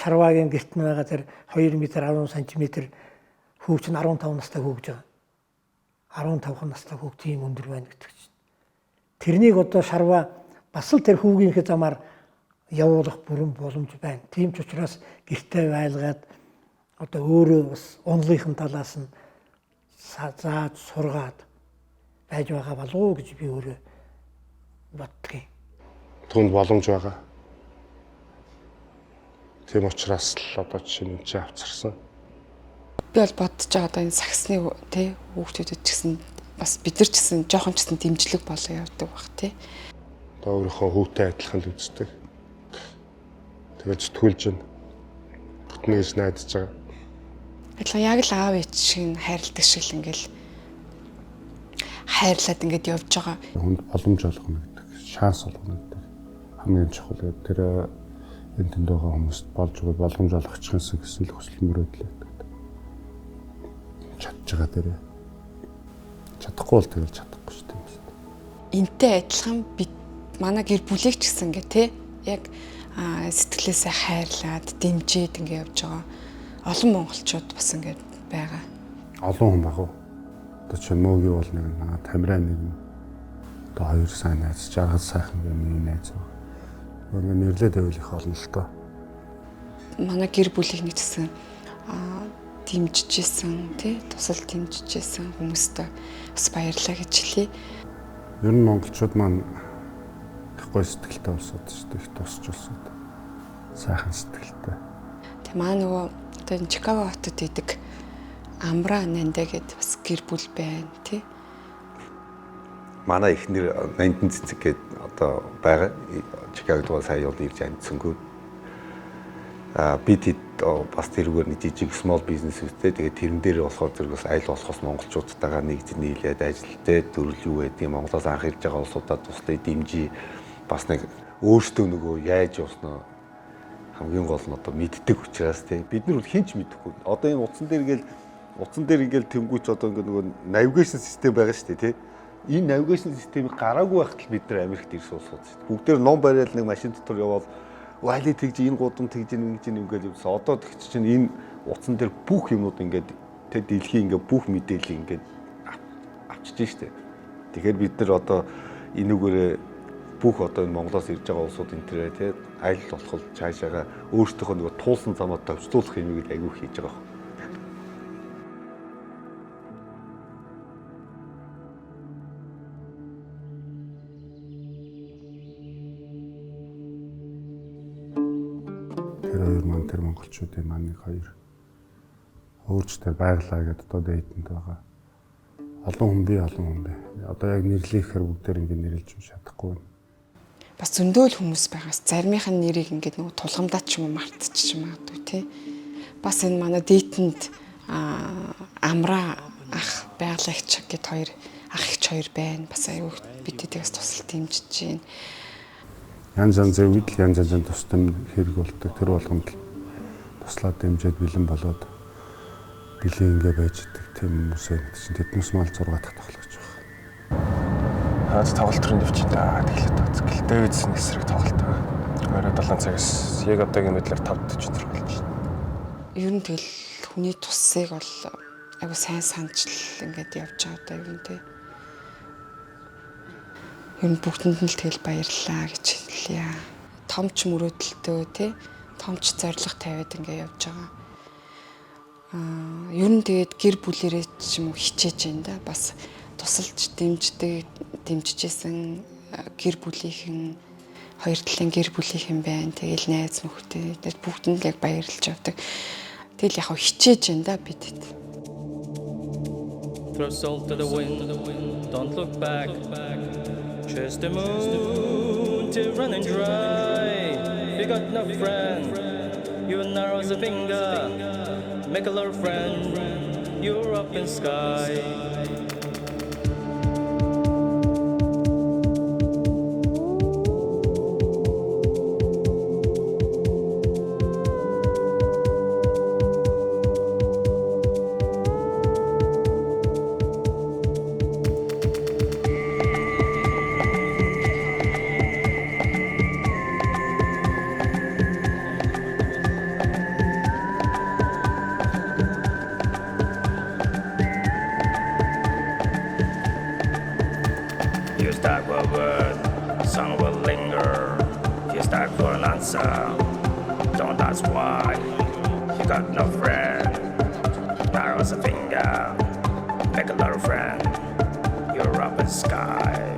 Шарвагийн гэрт нь байгаа тэр 2 м 10 см хөвч нь 15 настай хөвж байгаа. 15 настай хөвг тийм өндөр байна гэдэг чинь. Тэрнийг одоо шарва бас л тэр хөвгийнхээ замаар явуулах бүрэн боломж байна. Тийм ч учраас гэртээ байлгаад одоо өөрөө бас онлынхын талаас нь зааж сургаад байж байгаа болов уу гэж би өөрөө боддгийн. Түүнд боломж байгаа. Тийм учраас л одоо жишээ нь чи авчирсан. Би бол бодож байгаа одоо энэ саксны тий хүүхдүүдэд ч гэсэн бас бид нар ч гэсэн жоохон ч гэсэн дэмжлэг болоо явдаг баг тий. Одоо өөрийнхөө хүүтэй адилхан л үздэг. Тэгээд зүтгүүлж байна. Бүтнэ гэж найдаж байгаа. Адилхан яг л аав ээж шиг нь хайрладаг шиг л ингээл хайрлаад ингээд явж байгаа. Хүнд боломж олгоно гэдэг, шанс олгоно гэдэг. Хамгийн чухал гэдэг тэр энэ тэнд байгаа хүмүүст болж байгаа боломж олгочихсан гэсэн хүсэл мөрөөдөл байдаг. Чадж байгаа дээрээ. Чадахгүй бол тэгэл чадахгүй шүү дээ. Энтэй адилхан бид манай гэр бүлийг ч гэсэн ингээ тий яг сэтгэлээсээ хайрлаад дэмжиж ингээ явж байгаа. Олон монголчууд бас ингээ байгаа. Олон хүн баг уу. Одоо чи мөөгийн бол нэг тамираа нэг одоо 2 сайн найз, жаргал сайхан гэмийн найз. Ингээ нэрлээд байвал их олон л доо. Манай гэр бүлийг нэг гэсэн дэмжижсэн тий тусал дэмжижсэн хүмүүстээ бас баярлалаа гэж хэлье. Ер нь монголчууд маань их гоё сэтгэлтэй улсууд шүү дээ. Их тусч улсууд. Сайхан сэтгэлтэй. Тэг маа нөгөө одоо Чикаго хотод идэг Амра Нандэ гэдэг бас гэр бүл байна тий. Манай эхнэр Нандин цэцэг гээд одоо байгаа. Чикагод бол сая явж ирж амьдсангүй. Би тэд бас тэрүүгээр нэг жижиг small business үүстэй. Тэгээд тэрэн дээр болохоор зэрэг бас айл болохоос монголчуудтайгаа нэгж нийлээд ажилтаа төрөл юу гэдэг Монголоос анх ирж байгаа улсуудад туслая дэмжиж бас нэг өөртөө нөгөө яаж явснаа хамгийн гол нь одоо мэддэг учраас тий бид нар бол хинч мэдэхгүй. Одоо энэ утсан дээр ингээл тэнгуүч одоо ингээ нөгөө навигашн систем байгаа шүү дээ тий. Энэ навигашн системийг гараагүй байхад л бид нар Америкт ирсэн улсууд шүү дээ. Бүгдээр ном бариад нэг машин дотор явбал вайлы тэгж энэ гудам тэгж ингэж ингээд явсан. Одоо тэгч чинь энэ утсан дээр бүх юмнууд ингээд тэ дэлхийн ингээд бүх мэдээлэл ингээд авчиж штэ. Тэгэхээр бид нар одоо энүүгээрээ бүх одоо энэ Монголоос ирж байгаа улсууд энэ төрөө тэ айл болох цаашаага өөртөөхөө нөгөө туулсан замаа төвчлөх юмыг айгүй хийж байгаа. Тэр монголчуудын маань 2 өөрчтэй байглаа гэдээ одоо дэйтэнд байгаа. Олон хүн бий. Одоо яг нэрлэхээр бүгдээр ингэ нэрлж чадахгүй байна. Бас зөндөөл хүмүүс байгаас заримынх нь нэрийг ингээд нөгөө тулгамдаад ч юм уу мартчих магадгүй тий. Бас энэ манай дэйтэнд Амра ах байгалагч гэд 2 ах ихч 2 байна. Бас аюу бидэдээс тусал дэмжиж байна. Янз янзын үед янз янзын тусдам хэрэг болдог. Тэр болгонд туслаад дэмжиж бэлэн болоод жилийн ингээ байж идэг тийм хүмүүсээ чинь тэднээс мал 6 дахь тоглож байгаа. Хаад тоглолт руу нэвчээ да тэглээд байгаа. Гэлтэй үзсэн эсрэг тоглолт байгаа. 27 цагаас яг одоогийн мэдлэр 5:44 болж байна. Ер нь тэгэл хүний туссыг бол айгу сайн санджил ингээд явж байгаа одоо ер нь тий. Ер нь бүгдэнд нь л тэгэл баярлалаа гэж хэлье. Томч мөрөөдөлтөө тий. Томч зориг тавиад ингээд явж байгаа. Ер нь тэгээд гэр бүлэрээ ч юм уу хичээж байна да. Бас тусалж дэмжижсэн гэр бүлийнхэн хоёр талын гэр бүлийнхэн байна. Тэгэл найз нөхдөд бүгдэнд л яг баярлж явдаг. Тэгэл яг хичээж байна да бид. Throw salt to the wind, don't look back. Chase the moon till running dry. You got no friend, you narrow the finger. Make a little friend, you're up in sky. You start for a word, song will linger. You start for an answer, don't ask why. You got no friend, narrows a finger. Make a little friend, you're up in the sky.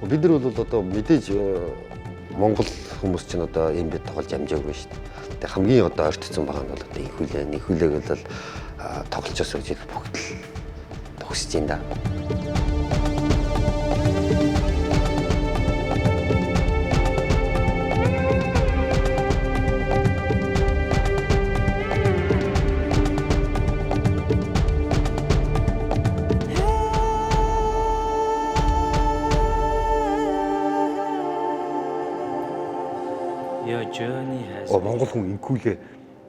Бид нар бол одоо мэдээж Монгол хүмүүс ч одоо юм бид тоглож амжаагүй шүү дээ. Тэгээ хамгийн одоо ойртсон байгаа нь бол одоо их хүлээг бол тоглож байгаа гэж бүгд л төгсөж байна да. Монгол хүн инкүүлээ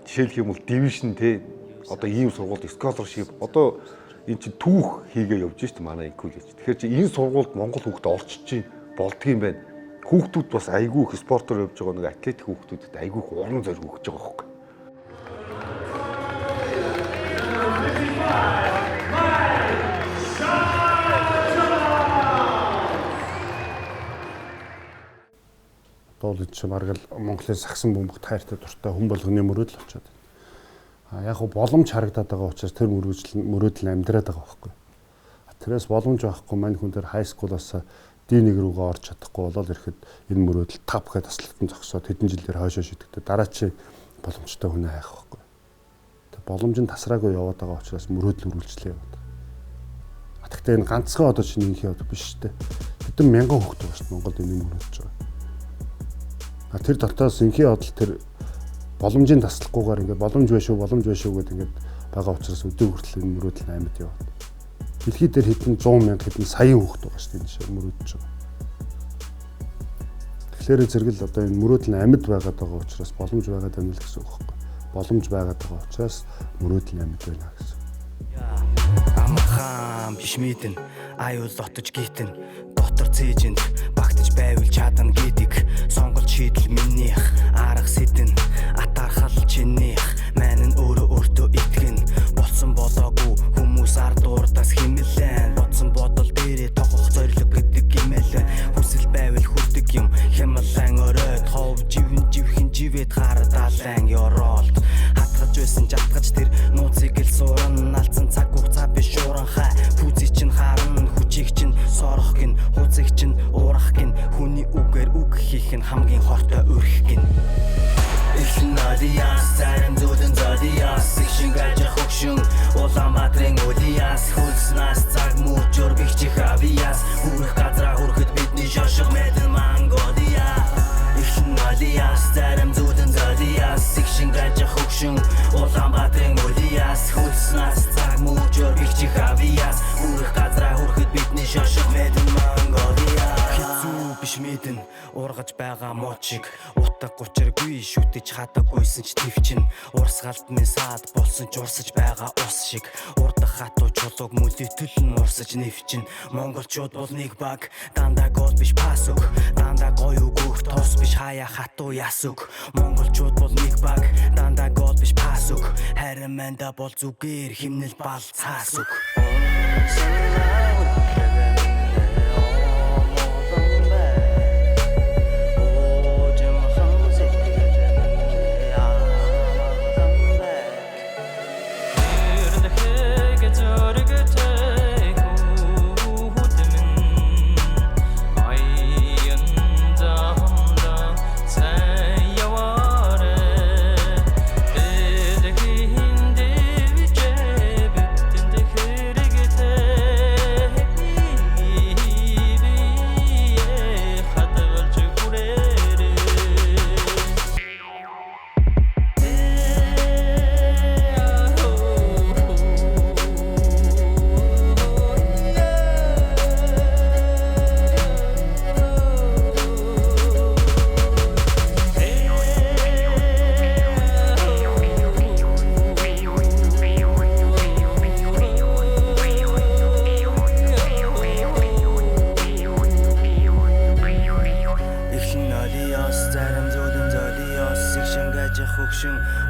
жишээлх юм бол дивишн те одоо ийм сургуульд scholarship одоо эн чинь түүх хийгээ явж шít манай инкүүл гэж. Тэгэхээр чи энэ сургуульд монгол хүүхд орчиж чинь болдгийм байна. Хүүхдүүд бас айгүй их спортоор явж байгаа нэг атлетик хүүхдүүдэд айгүй их уран зориг өгч байгаа хөөхгүй. Дуулж чи бараг л Монголын сагсан бөмбөг тайртай дуртай хүн болгоны мөрөөдөл болчиход байна. Яг боломж харагдаад байгаа учраас тэр мөрөөдөл амьдраад байгаа байхгүй. Тэрээс боломж байхгүй мань хүн дээр хай скуулаас D1 рүүгээ орж чадахгүй болоод ирэхэд энэ мөрөөдөл 5 гэхэд таслалтан зогсоод хэдэн жилээр хойшоо шийдэгдээ. Дараа чи боломжтой хүн хайх байхгүй. Тэг боломж нь тасраагүй яваад байгаа учраас мөрөөдөл үргэлжлээ яваад. Гэхдээ энэ ганцхан одоо чинь нэг яваад биш шүү дээ. Хэдэн мянган хүүхэд байгаа шүү дээ Монголд энэ мөрөөдж байгаа. Тэр дотоос инхий бодол тэр боломжийн таслахгүйгээр ингээд боломж байна шүү гэдээ ингээд байгаа учраас өдөө хүртэл энэ мөрөөдөл амьд яваад. Дэлхийд дээр хэдэн 100 мянга хэдэн саяын хүүхэд байгаа шүү дээ энэ мөрөөдөж байгаа. Тэгэхээр зэрэгэл одоо энэ мөрөөдөл амьд байгаад байгаа учраас боломж байгаад байна л гэсэн үг байхгүй. Боломж байгаад байгаа учраас мөрөөдөл амьд байна гэсэн. Амархан биш мэдэн аюул дотож гитэн дотор цээжинд багтаж байвал чадна гэдэг сонголт шийдэл минийх арга сэдэн атархал чинийх маань нь өөртөө итгэн болсон болоогүй хүмүүс ард дуурдаас химэлэн бодсон бодол дээрээ тогох зориг гэдэг гимэл хүсэл байвал хүрдэг юм хямлан өрөөд хов живхэн живэд харадаалан ёроолт хатгаж байсан жатгаж тэр нууцыг л суурн алдсан цаг хугацаа биш уранхай пүүзий чин харан хүчийг чин сорох гин хуцыг чин уурах гин хүний үгээр үг хийх нь хамгийн хортой өрх гин Эхлэн Алиас зарим зүудэн зодиас их шингаж хөгшин Улаанбаатарын Улиас хөлснаас цаг мөчөр бихчих авиас хүрэх газраа хүрэхэд бидний шошго мэдэн Монголиа Эхлэн Алиас зарим зүудэн зодиас их шингаж хөгшин Улаанбаатарын Улиас хөлснаас цаг мөчөр бихчих авиас хүрэх газраа хүрэхэд бидний шошго мэдэн Монголиа биш мэдэн ургаж байгаа мочиг утга гучиргүй шүтэж хадаггүйсэн ч твчин урсгалд минь саад болсон ч урсаж байгаа ус шиг урдах хатуу чулууг мөлөтөл нь урсаж нэвчин монголчууд бол нэг баг дандаа гол биш пас өг дандаа гоё өгөх тос биш хаяа хатуу яс өг монголчууд бол нэг баг дандаа гол биш пас өг харин манда бол зүгээр химнэл бал цаас өг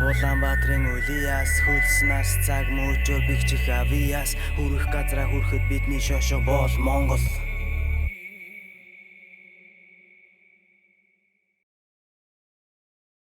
Улаанбаатарын Улиас хөлснаас цаг мөчөр бихчих авиас хүрэх газраа хүрэхэд бидний шошго бол Монгол